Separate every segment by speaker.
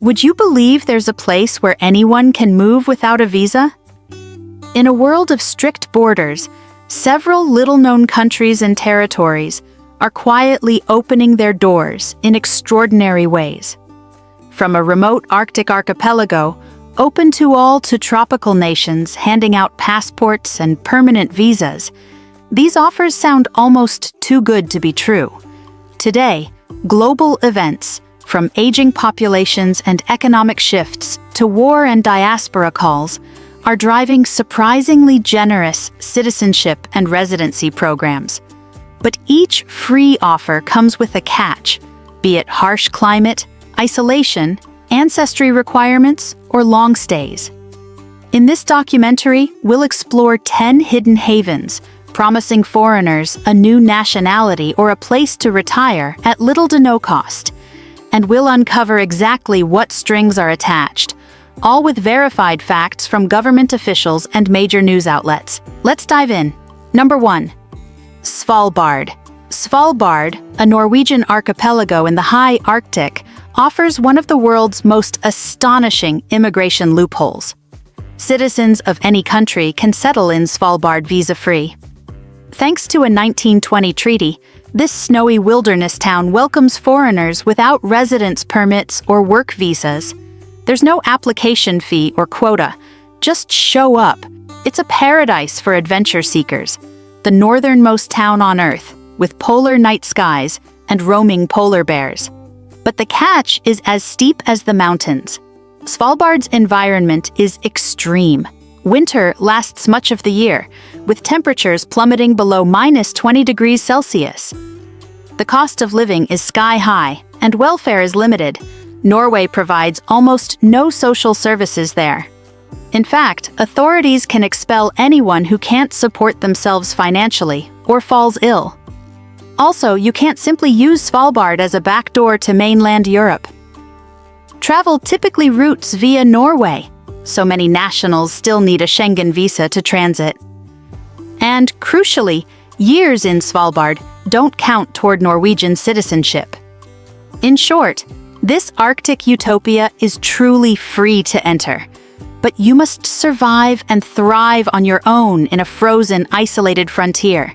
Speaker 1: Would you believe there's a place where anyone can move without a visa? In a world of strict borders, several little-known countries and territories are quietly opening their doors in extraordinary ways. From a remote Arctic archipelago, open to all, to tropical nations handing out passports and permanent visas, these offers sound almost too good to be true. Today, global events, from aging populations and economic shifts to war and diaspora calls, are driving surprisingly generous citizenship and residency programs. But each free offer comes with a catch, be it harsh climate, isolation, ancestry requirements, or long stays. In this documentary, we'll explore 10 hidden havens, promising foreigners a new nationality or a place to retire at little to no cost. And we'll uncover exactly what strings are attached, all with verified facts from government officials and major news outlets. Let's dive in. Number 1. Svalbard. Svalbard, a Norwegian archipelago in the high Arctic, offers one of the world's most astonishing immigration loopholes. Citizens of any country can settle in Svalbard visa-free. Thanks to a 1920 treaty, this snowy wilderness town welcomes foreigners without residence permits or work visas. There's no application fee or quota. Just show up. It's a paradise for adventure seekers, the northernmost town on Earth, with polar night skies and roaming polar bears. But the catch is as steep as the mountains. Svalbard's environment is extreme. Winter lasts much of the year, with temperatures plummeting below -20 degrees Celsius. The cost of living is sky-high, and welfare is limited. Norway provides almost no social services there. In fact, authorities can expel anyone who can't support themselves financially or falls ill. Also, you can't simply use Svalbard as a backdoor to mainland Europe. Travel typically routes via Norway, so many nationals still need a Schengen visa to transit. And crucially, years in Svalbard don't count toward Norwegian citizenship. In short, this Arctic utopia is truly free to enter, but you must survive and thrive on your own in a frozen, isolated frontier.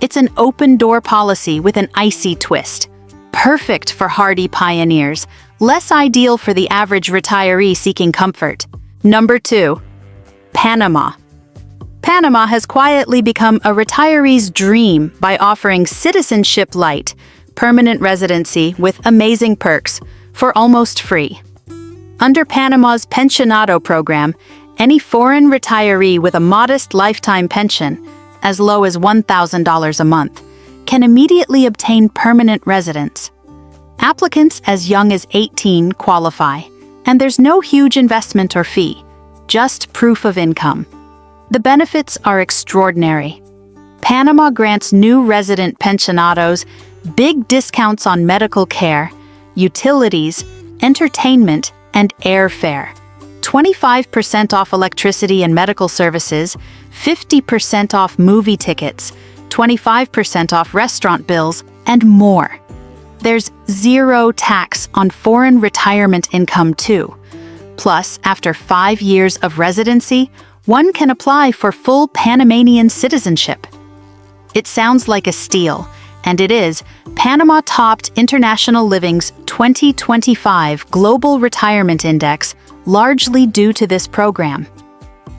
Speaker 1: It's an open-door policy with an icy twist. Perfect for hardy pioneers, less ideal for the average retiree seeking comfort. Number 2. Panama. Panama has quietly become a retiree's dream by offering citizenship light, permanent residency with amazing perks, for almost free. Under Panama's pensionado program, any foreign retiree with a modest lifetime pension, as low as $1,000 a month, can immediately obtain permanent residence. Applicants as young as 18 qualify, and there's no huge investment or fee, just proof of income. The benefits are extraordinary. Panama grants new resident pensionados big discounts on medical care, utilities, entertainment, and airfare. 25% off electricity and medical services, 50% off movie tickets, 25% off restaurant bills, and more. There's zero tax on foreign retirement income too. Plus, after 5 years of residency, one can apply for full Panamanian citizenship. It sounds like a steal, and it is. Panama topped International Living's 2025 Global Retirement Index, largely due to this program.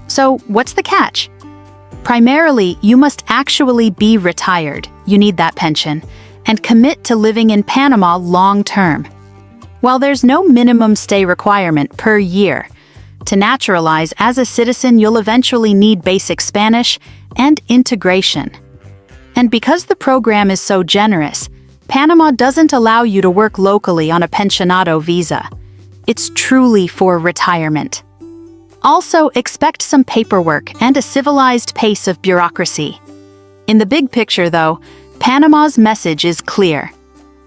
Speaker 1: So, what's the catch? Primarily, you must actually be retired, you need that pension, and commit to living in Panama long-term. While there's no minimum stay requirement per year, to naturalize as a citizen you'll eventually need basic Spanish and integration. And because the program is so generous, Panama doesn't allow you to work locally on a pensionado visa. It's truly for retirement. Also, expect some paperwork and a civilized pace of bureaucracy. In the big picture, though, Panama's message is clear.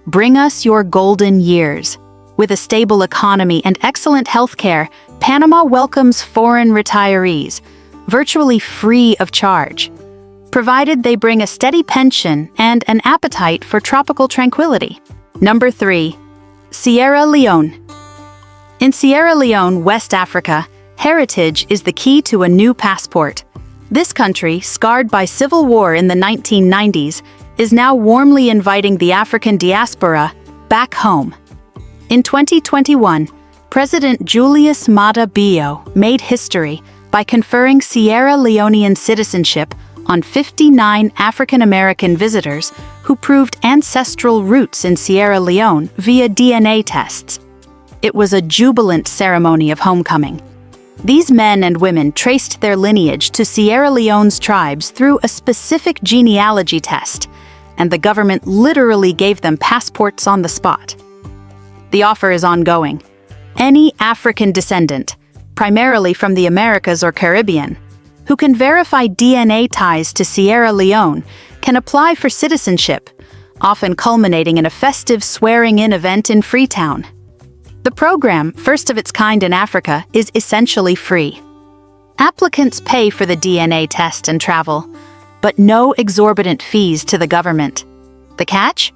Speaker 1: Bring us your golden years. With a stable economy and excellent healthcare, Panama welcomes foreign retirees, virtually free of charge, provided they bring a steady pension and an appetite for tropical tranquility. Number 3. Sierra Leone. In Sierra Leone, West Africa, heritage is the key to a new passport. This country, scarred by civil war in the 1990s, is now warmly inviting the African diaspora back home. In 2021, President Julius Maada Bio made history by conferring Sierra Leonean citizenship on 59 African American visitors who proved ancestral roots in Sierra Leone via DNA tests. It was a jubilant ceremony of homecoming. These men and women traced their lineage to Sierra Leone's tribes through a specific genealogy test, and the government literally gave them passports on the spot. The offer is ongoing. Any African descendant, primarily from the Americas or Caribbean, who can verify DNA ties to Sierra Leone can apply for citizenship, often culminating in a festive swearing-in event in Freetown. The program, first of its kind in Africa, is essentially free. Applicants pay for the DNA test and travel, but no exorbitant fees to the government. The catch?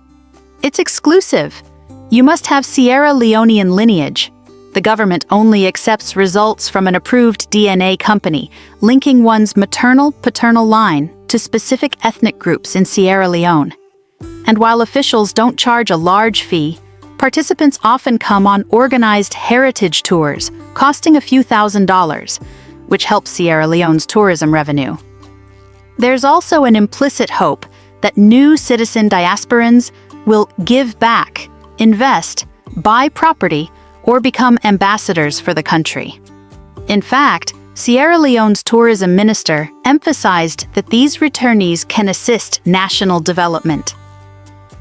Speaker 1: It's exclusive. You must have Sierra Leonean lineage. The government only accepts results from an approved DNA company, linking one's maternal-paternal line to specific ethnic groups in Sierra Leone. And while officials don't charge a large fee, participants often come on organized heritage tours, costing a few $1,000s, which helps Sierra Leone's tourism revenue. There's also an implicit hope that new citizen diasporans will give back, invest, buy property, or become ambassadors for the country. In fact, Sierra Leone's tourism minister emphasized that these returnees can assist national development.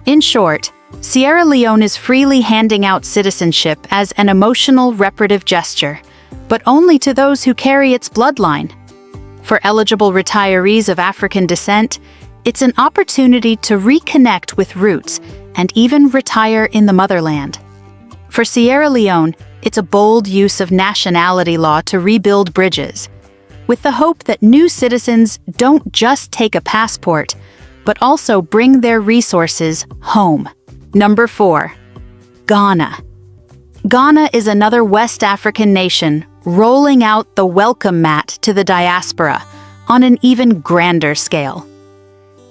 Speaker 1: In short, Sierra Leone is freely handing out citizenship as an emotional reparative gesture, but only to those who carry its bloodline. For eligible retirees of African descent, it's an opportunity to reconnect with roots and even retire in the motherland. For Sierra Leone, it's a bold use of nationality law to rebuild bridges, with the hope that new citizens don't just take a passport, but also bring their resources home. Number 4. Ghana. Ghana is another West African nation rolling out the welcome mat to the diaspora on an even grander scale.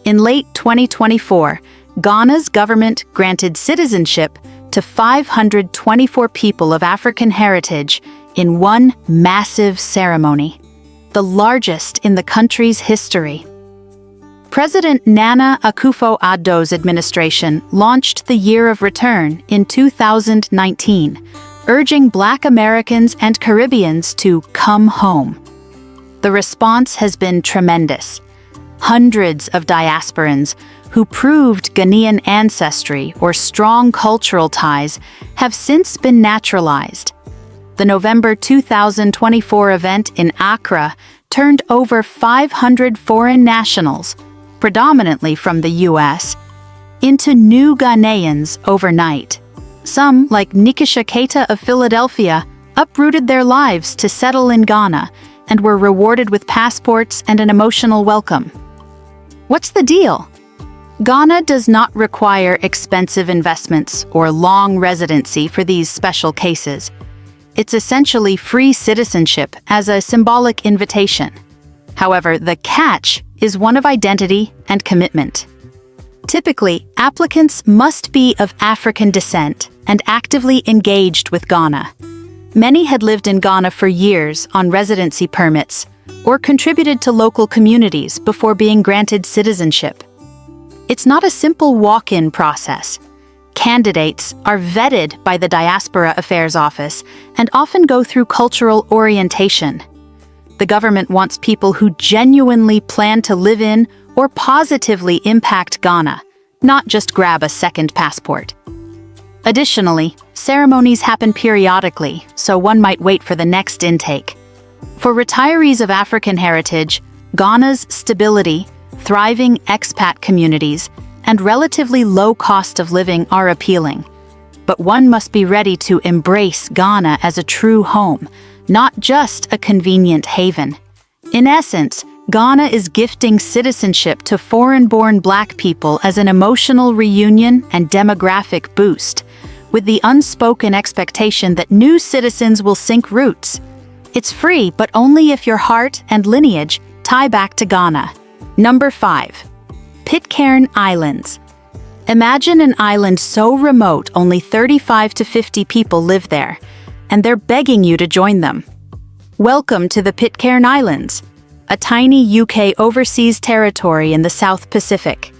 Speaker 1: In late 2024, Ghana's government granted citizenship to 524 people of African heritage in one massive ceremony, the largest in the country's history. President Nana Akufo-Addo's administration launched the Year of Return in 2019, urging Black Americans and Caribbeans to come home. The response has been tremendous. Hundreds of diasporans who proved Ghanaian ancestry or strong cultural ties have since been naturalized. The November 2024 event in Accra turned over 500 foreign nationals, predominantly from the U.S., into new Ghanaians overnight. Some, like Nikisha Keita of Philadelphia, uprooted their lives to settle in Ghana and were rewarded with passports and an emotional welcome. What's the deal? Ghana does not require expensive investments or long residency for these special cases. It's essentially free citizenship as a symbolic invitation. However, the catch is one of identity and commitment. Typically, applicants must be of African descent and actively engaged with Ghana. Many had lived in Ghana for years on residency permits or contributed to local communities before being granted citizenship. It's not a simple walk-in process. Candidates are vetted by the Diaspora Affairs Office and often go through cultural orientation. The government wants people who genuinely plan to live in or positively impact Ghana, not just grab a second passport. Additionally, ceremonies happen periodically, so one might wait for the next intake. For retirees of African heritage, Ghana's stability, thriving expat communities, and relatively low cost of living are appealing. But one must be ready to embrace Ghana as a true home, not just a convenient haven. In essence, Ghana is gifting citizenship to foreign-born Black people as an emotional reunion and demographic boost, with the unspoken expectation that new citizens will sink roots. It's free, but only if your heart and lineage tie back to Ghana. Number 5. Pitcairn Islands. Imagine an island so remote only 35 to 50 people live there, and they're begging you to join them. Welcome to the Pitcairn Islands, a tiny UK overseas territory in the South Pacific.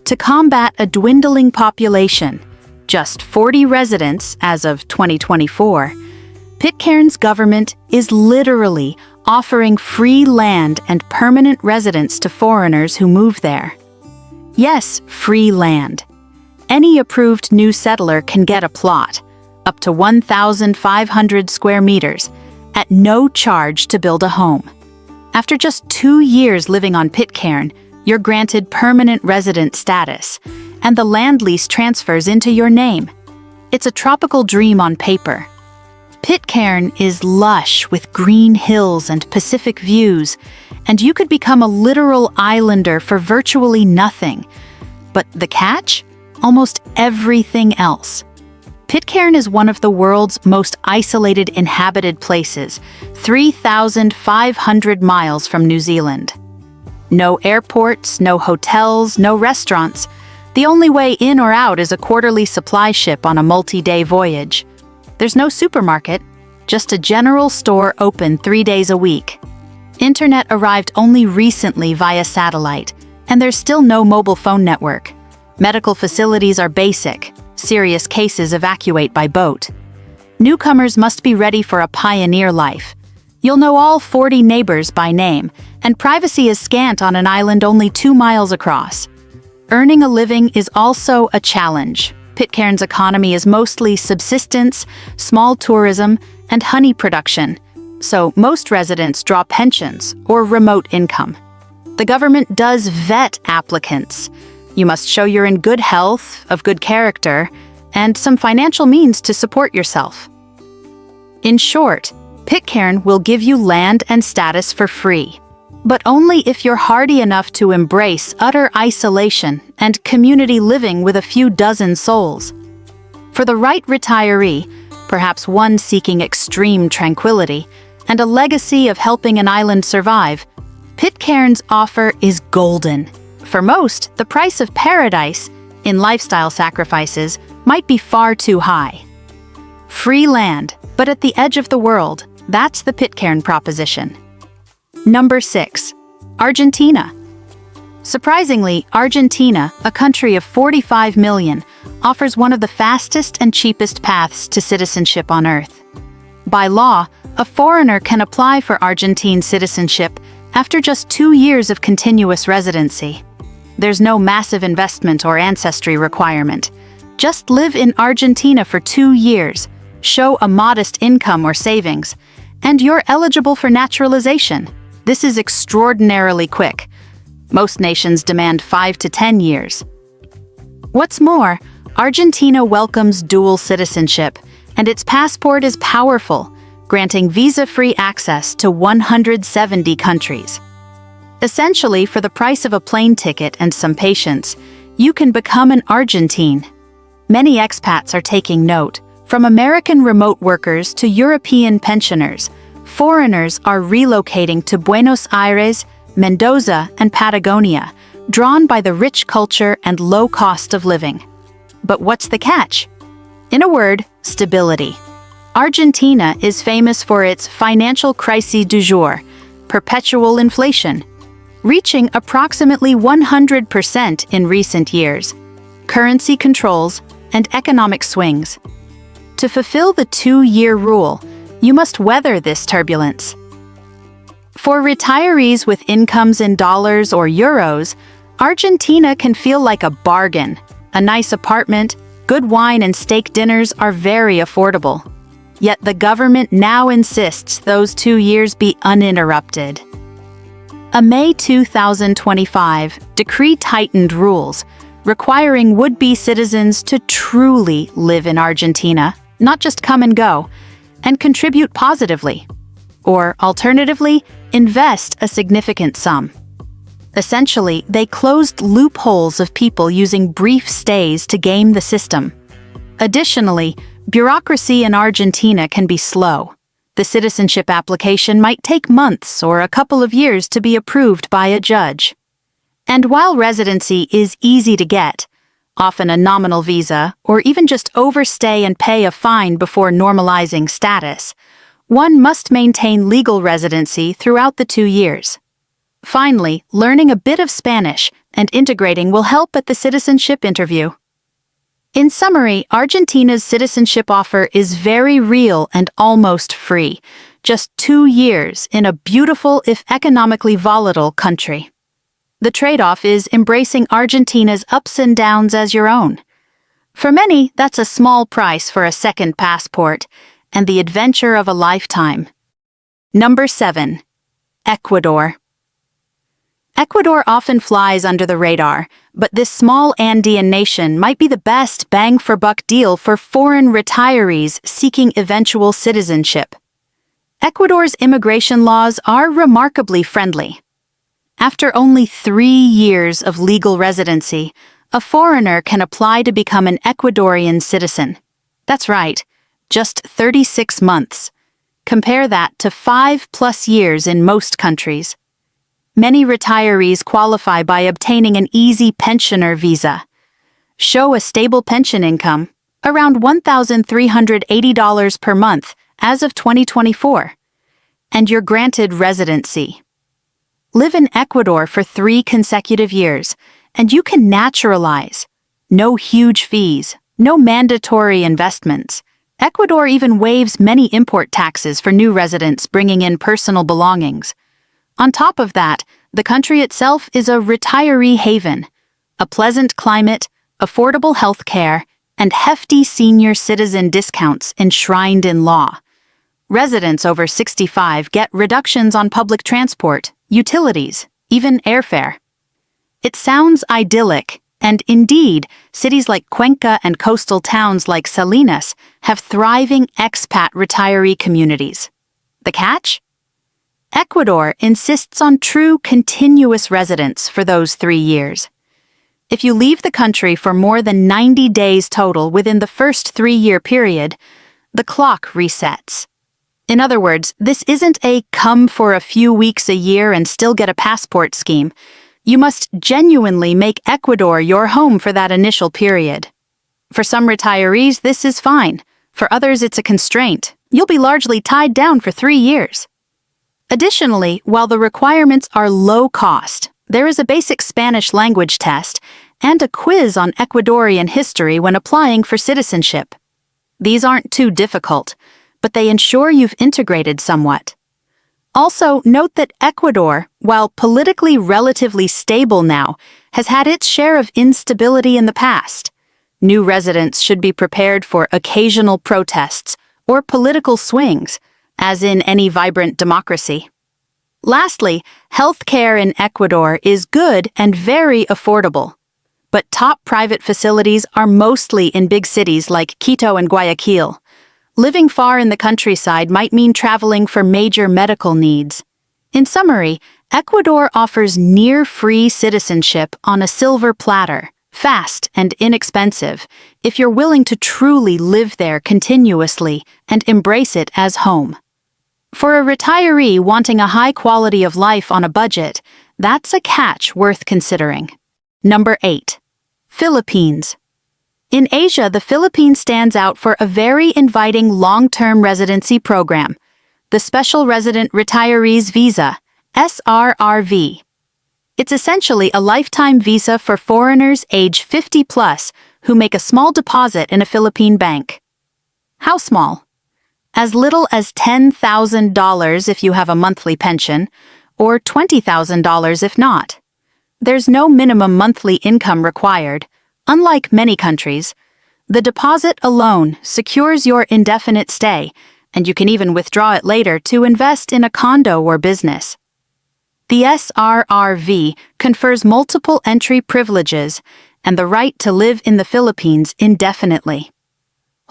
Speaker 1: To combat a dwindling population, just 40 residents as of 2024, Pitcairn's government is literally offering free land and permanent residence to foreigners who move there. Yes, free land. Any approved new settler can get a plot, up to 1,500 square meters, at no charge to build a home. After just 2 years living on Pitcairn, you're granted permanent resident status, and the land lease transfers into your name. It's a tropical dream on paper. Pitcairn is lush with green hills and Pacific views, and you could become a literal islander for virtually nothing. But the catch? Almost everything else. Pitcairn is one of the world's most isolated inhabited places, 3,500 miles from New Zealand. No airports, no hotels, no restaurants. The only way in or out is a quarterly supply ship on a multi-day voyage. There's no supermarket, just a general store open 3 days a week. Internet arrived only recently via satellite, and there's still no mobile phone network. Medical facilities are basic. Serious cases evacuate by boat. Newcomers must be ready for a pioneer life. You'll know all 40 neighbors by name, and privacy is scant on an island only 2 miles across. Earning a living is also a challenge. Pitcairn's economy is mostly subsistence, small tourism, and honey production, so most residents draw pensions or remote income. The government does vet applicants. You must show you're in good health, of good character, and some financial means to support yourself. In short, Pitcairn will give you land and status for free, but only if you're hardy enough to embrace utter isolation and community living with a few dozen souls. For the right retiree, perhaps one seeking extreme tranquility and a legacy of helping an island survive, Pitcairn's offer is golden. For most, the price of paradise, in lifestyle sacrifices, might be far too high. Free land, but at the edge of the world, that's the Pitcairn proposition. Number 6. Argentina. Surprisingly, Argentina, a country of 45 million, offers one of the fastest and cheapest paths to citizenship on Earth. By law, a foreigner can apply for Argentine citizenship after just 2 years of continuous residency. There's no massive investment or ancestry requirement. Just live in Argentina for 2 years, show a modest income or savings, and you're eligible for naturalization. This is extraordinarily quick. Most nations demand 5 to 10 years. What's more, Argentina welcomes dual citizenship, and its passport is powerful, granting visa-free access to 170 countries. Essentially, for the price of a plane ticket and some patience, you can become an Argentine. Many expats are taking note. From American remote workers to European pensioners, foreigners are relocating to Buenos Aires, Mendoza, and Patagonia, drawn by the rich culture and low cost of living. But what's the catch? In a word, stability. Argentina is famous for its financial crisis du jour, perpetual inflation, reaching approximately 100% in recent years, currency controls, and economic swings. To fulfill the 2-year rule, you must weather this turbulence. For retirees with incomes in dollars or euros, Argentina can feel like a bargain. A nice apartment, good wine and steak dinners are very affordable. Yet the government now insists those 2 years be uninterrupted. A May 2025 decree tightened rules, requiring would-be citizens to truly live in Argentina, not just come and go, and contribute positively. Or, alternatively, invest a significant sum. Essentially, they closed loopholes of people using brief stays to game the system. Additionally, bureaucracy in Argentina can be slow. The citizenship application might take months or a couple of years to be approved by a judge. And while residency is easy to get, often a nominal visa, or even just overstay and pay a fine before normalizing status, one must maintain legal residency throughout the 2 years. Finally, learning a bit of Spanish and integrating will help at the citizenship interview. In summary, Argentina's citizenship offer is very real and almost free, just 2 years in a beautiful, if economically volatile, country. The trade-off is embracing Argentina's ups and downs as your own. For many, that's a small price for a second passport and the adventure of a lifetime. Number 7. Ecuador. Ecuador often flies under the radar, but this small Andean nation might be the best bang-for-buck deal for foreign retirees seeking eventual citizenship. Ecuador's immigration laws are remarkably friendly. After only 3 years of legal residency, a foreigner can apply to become an Ecuadorian citizen. That's right, just 36 months. Compare that to 5+ years in most countries. Many retirees qualify by obtaining an easy pensioner visa. Show a stable pension income, around $1,380 per month as of 2024, and you're granted residency. Live in Ecuador for 3 consecutive years, and you can naturalize. No huge fees, no mandatory investments. Ecuador even waives many import taxes for new residents bringing in personal belongings. On top of that, the country itself is a retiree haven. A pleasant climate, affordable health care, and hefty senior citizen discounts enshrined in law. Residents over 65 get reductions on public transport, utilities, even airfare. It sounds idyllic, and indeed, cities like Cuenca and coastal towns like Salinas have thriving expat retiree communities. The catch? Ecuador insists on true continuous residence for those 3 years. If you leave the country for more than 90 days total within the first 3-year period, the clock resets. In other words, this isn't a come for a few weeks a year and still get a passport scheme. You must genuinely make Ecuador your home for that initial period. For some retirees, this is fine. For others, it's a constraint. You'll be largely tied down for 3 years. Additionally, while the requirements are low cost, there is a basic Spanish language test and a quiz on Ecuadorian history when applying for citizenship. These aren't too difficult, but they ensure you've integrated somewhat. Also, note that Ecuador, while politically relatively stable now, has had its share of instability in the past. New residents should be prepared for occasional protests or political swings, as in any vibrant democracy. Lastly, healthcare in Ecuador is good and very affordable. But top private facilities are mostly in big cities like Quito and Guayaquil. Living far in the countryside might mean traveling for major medical needs. In summary, Ecuador offers near-free citizenship on a silver platter, fast and inexpensive, if you're willing to truly live there continuously and embrace it as home. For a retiree wanting a high quality of life on a budget, that's a catch worth considering. Number 8. Philippines. In Asia, the Philippines stands out for a very inviting long-term residency program, the Special Resident Retirees Visa, SRRV. It's essentially a lifetime visa for foreigners age 50+ who make a small deposit in a Philippine bank. How small? As little as $10,000 if you have a monthly pension, or $20,000 if not. There's no minimum monthly income required. Unlike many countries, the deposit alone secures your indefinite stay, and you can even withdraw it later to invest in a condo or business. The SRRV confers multiple entry privileges and the right to live in the Philippines indefinitely.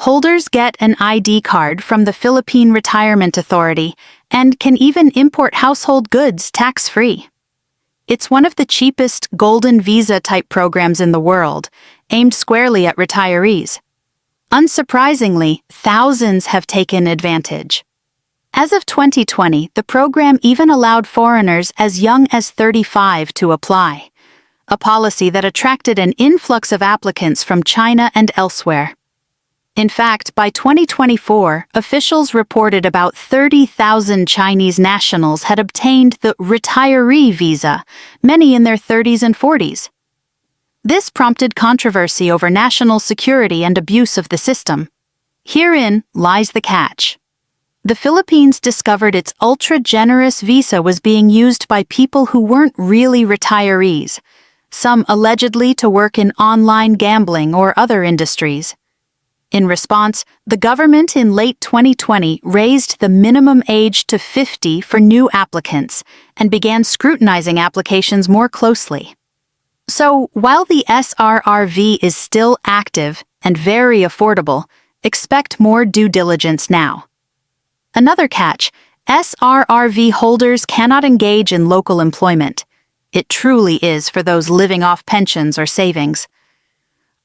Speaker 1: Holders get an ID card from the Philippine Retirement Authority and can even import household goods tax-free. It's one of the cheapest golden visa-type programs in the world, aimed squarely at retirees. Unsurprisingly, thousands have taken advantage. As of 2020, the program even allowed foreigners as young as 35 to apply, a policy that attracted an influx of applicants from China and elsewhere. In fact, by 2024, officials reported about 30,000 Chinese nationals had obtained the retiree visa, many in their 30s and 40s. This prompted controversy over national security and abuse of the system. Herein lies the catch. The Philippines discovered its ultra-generous visa was being used by people who weren't really retirees, some allegedly to work in online gambling or other industries. In response, the government in late 2020 raised the minimum age to 50 for new applicants and began scrutinizing applications more closely. So, while the SRRV is still active and very affordable, expect more due diligence now. Another catch: SRRV holders cannot engage in local employment. It truly is for those living off pensions or savings.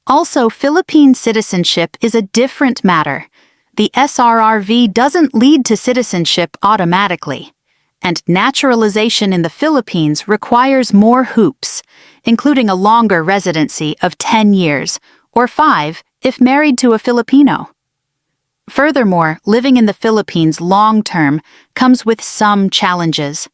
Speaker 1: Also, Philippine citizenship is a different matter. The SRRV doesn't lead to citizenship automatically, and naturalization in the Philippines requires more hoops, including a longer residency of 10 years, or 5 if married to a Filipino. Furthermore, living in the Philippines long-term comes with some challenges.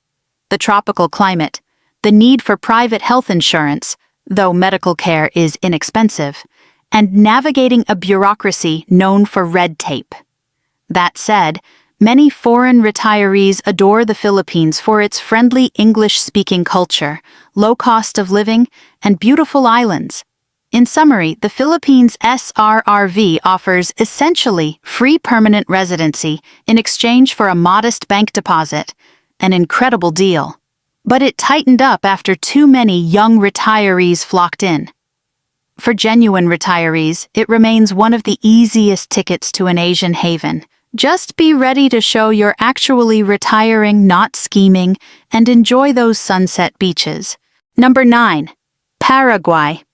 Speaker 1: The tropical climate, the need for private health insurance, though medical care is inexpensive, and navigating a bureaucracy known for red tape. That said, many foreign retirees adore the Philippines for its friendly English-speaking culture, low cost of living, and beautiful islands. In summary, the Philippines SRRV offers essentially free permanent residency in exchange for a modest bank deposit, an incredible deal. But it tightened up after too many young retirees flocked in. For genuine retirees, it remains one of the easiest tickets to an Asian haven. Just be ready to show you're actually retiring, not scheming, and enjoy those sunset beaches. Number 9. Paraguay.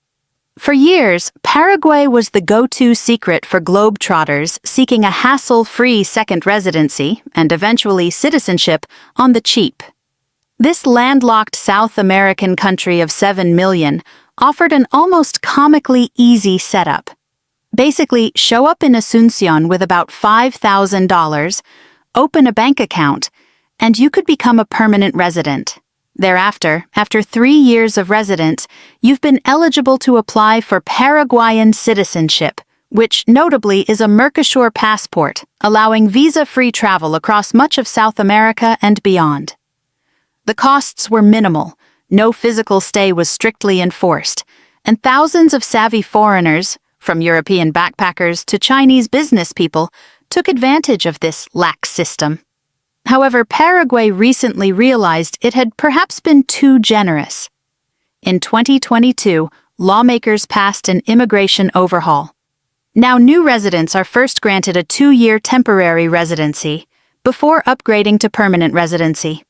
Speaker 1: For years, Paraguay was the go-to secret for globetrotters seeking a hassle-free second residency and eventually citizenship on the cheap. This landlocked South American country of 7 million offered an almost comically easy setup. Basically, show up in Asuncion with about $5,000, open a bank account, and you could become a permanent resident. Thereafter, after 3 years of residence, you've been eligible to apply for Paraguayan citizenship, which notably is a Mercosur passport, allowing visa-free travel across much of South America and beyond. The costs were minimal, no physical stay was strictly enforced, and thousands of savvy foreigners, from European backpackers to Chinese business people, took advantage of this lax system. However, Paraguay recently realized it had perhaps been too generous. In 2022, lawmakers passed an immigration overhaul. Now new residents are first granted a 2-year temporary residency before upgrading to permanent residency.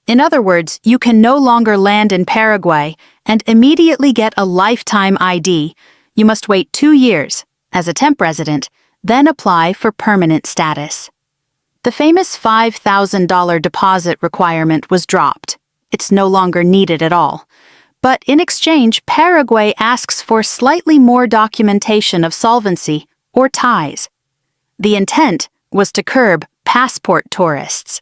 Speaker 1: In other words, you can no longer land in Paraguay and immediately get a lifetime ID. You must wait 2 years, as a temp resident, then apply for permanent status. The famous $5,000 deposit requirement was dropped. It's no longer needed at all. But in exchange, Paraguay asks for slightly more documentation of solvency or ties. The intent was to curb passport tourists.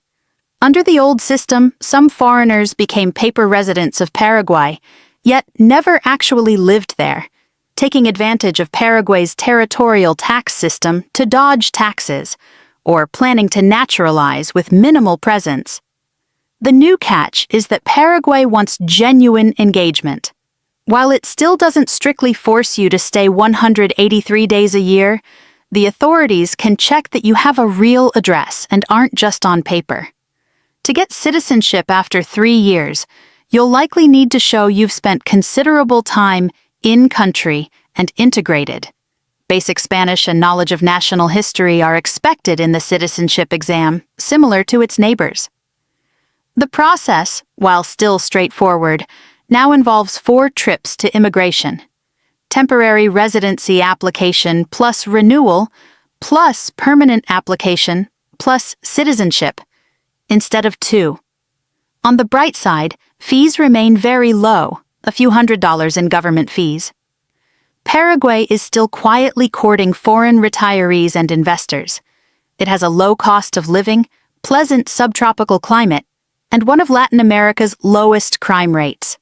Speaker 1: Under the old system, some foreigners became paper residents of Paraguay, yet never actually lived there, taking advantage of Paraguay's territorial tax system to dodge taxes, or planning to naturalize with minimal presence. The new catch is that Paraguay wants genuine engagement. While it still doesn't strictly force you to stay 183 days a year, the authorities can check that you have a real address and aren't just on paper. To get citizenship after 3 years, you'll likely need to show you've spent considerable time in-country and integrated. Basic Spanish and knowledge of national history are expected in the citizenship exam, similar to its neighbors. The process, while still straightforward, now involves 4 trips to immigration. temporary residency application plus renewal plus permanent application plus citizenship, instead of 2. On the bright side, fees remain very low, a few $100s in government fees. Paraguay is still quietly courting foreign retirees and investors. It has a low cost of living, pleasant subtropical climate, and one of Latin America's lowest crime rates.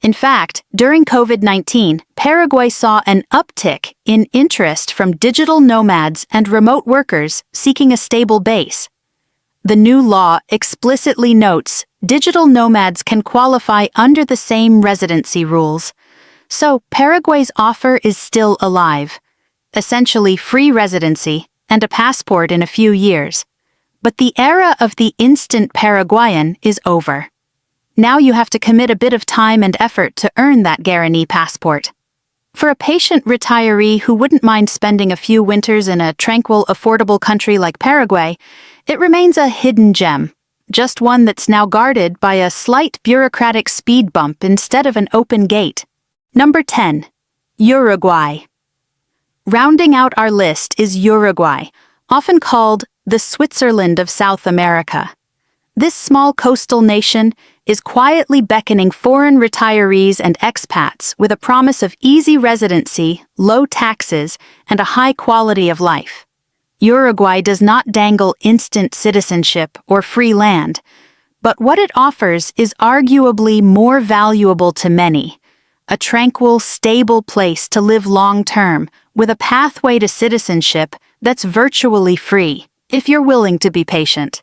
Speaker 1: In fact, during COVID-19, Paraguay saw an uptick in interest from digital nomads and remote workers seeking a stable base. The new law explicitly notes digital nomads can qualify under the same residency rules. So Paraguay's offer is still alive, essentially free residency and a passport in a few years. But the era of the instant Paraguayan is over. Now you have to commit a bit of time and effort to earn that guarantee passport. For a patient retiree who wouldn't mind spending a few winters in a tranquil, affordable country like Paraguay, it remains a hidden gem, just one that's now guarded by a slight bureaucratic speed bump instead of an open gate. Number 10. Uruguay. Rounding out our list is Uruguay, often called the Switzerland of South America. This small coastal nation is quietly beckoning foreign retirees and expats with a promise of easy residency, low taxes, and a high quality of life. Uruguay does not dangle instant citizenship or free land, but what it offers is arguably more valuable to many: a tranquil, stable place to live long-term with a pathway to citizenship that's virtually free, if you're willing to be patient.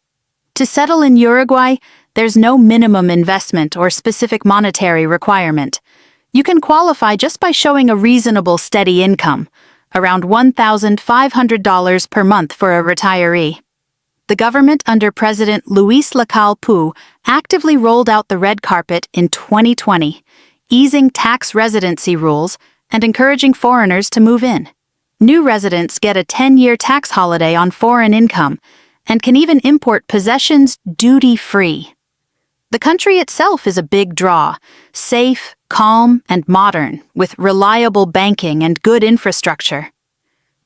Speaker 1: To settle in Uruguay, there's no minimum investment or specific monetary requirement. You can qualify just by showing a reasonable steady income, around $1,500 per month for a retiree. The government under President Luis Lacalle Pou actively rolled out the red carpet in 2020, easing tax residency rules and encouraging foreigners to move in. New residents get a 10-year tax holiday on foreign income and can even import possessions duty-free. The country itself is a big draw, safe, calm, and modern, with reliable banking and good infrastructure.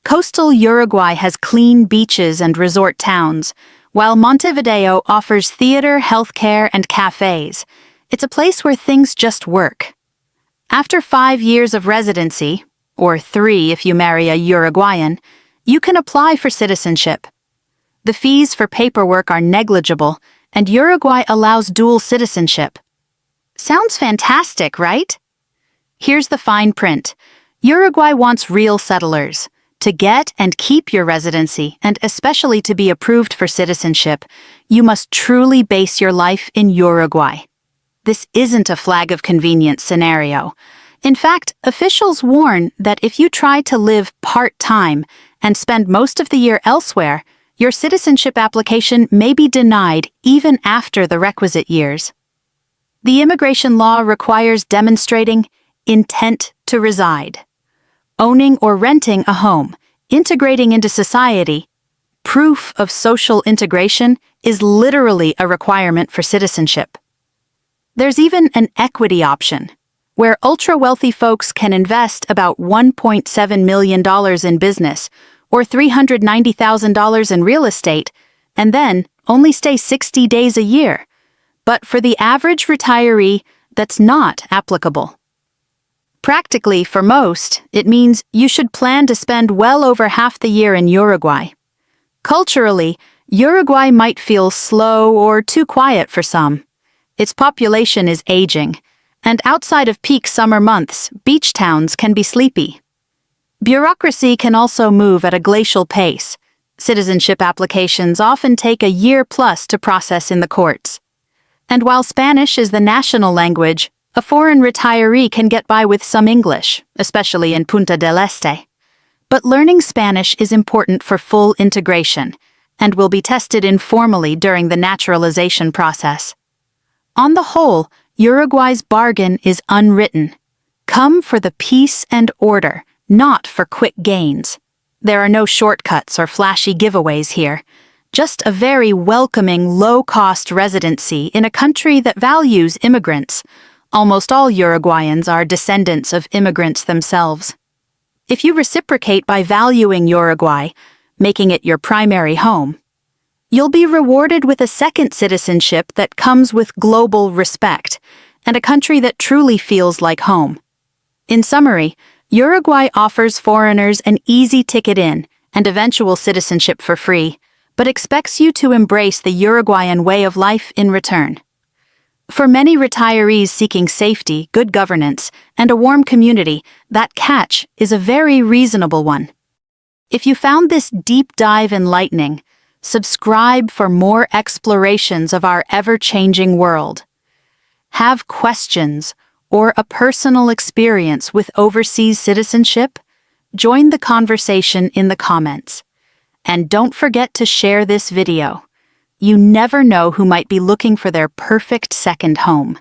Speaker 1: Coastal Uruguay has clean beaches and resort towns, while Montevideo offers theater, healthcare, and cafes. It's a place where things just work. After 5 years of residency, or 3 if you marry a Uruguayan, you can apply for citizenship. The fees for paperwork are negligible, and Uruguay allows dual citizenship. Sounds fantastic, right? Here's the fine print. Uruguay wants real settlers. To get and keep your residency, and especially to be approved for citizenship, you must truly base your life in Uruguay. This isn't a flag of convenience scenario. In fact, officials warn that if you try to live part-time and spend most of the year elsewhere, your citizenship application may be denied even after the requisite years. The immigration law requires demonstrating intent to reside, owning or renting a home, integrating into society. Proof of social integration is literally a requirement for citizenship. There's even an equity option, where ultra-wealthy folks can invest about $1.7 million in business or $390,000 in real estate, and then only stay 60 days a year. But for the average retiree, that's not applicable. Practically, for most, it means you should plan to spend well over half the year in Uruguay. Culturally, Uruguay might feel slow or too quiet for some. Its population is aging, and outside of peak summer months, beach towns can be sleepy. Bureaucracy can also move at a glacial pace. Citizenship applications often take a year plus to process in the courts. And while Spanish is the national language, a foreign retiree can get by with some English, especially in Punta del Este. But learning Spanish is important for full integration and will be tested informally during the naturalization process. On the whole, Uruguay's bargain is unwritten. Come for the peace and order, not for quick gains. There are no shortcuts or flashy giveaways here, just a very welcoming low-cost residency in a country that values immigrants, Almost all Uruguayans are descendants of immigrants themselves. If you reciprocate by valuing Uruguay, making it your primary home, you'll be rewarded with a second citizenship that comes with global respect and a country that truly feels like home. In summary, Uruguay offers foreigners an easy ticket in and eventual citizenship for free, but expects you to embrace the Uruguayan way of life in return. For many retirees seeking safety, good governance, and a warm community, that catch is a very reasonable one. If you found this deep dive enlightening, subscribe for more explorations of our ever-changing world. Have questions or a personal experience with overseas citizenship? Join the conversation in the comments. And don't forget to share this video. You never know who might be looking for their perfect second home.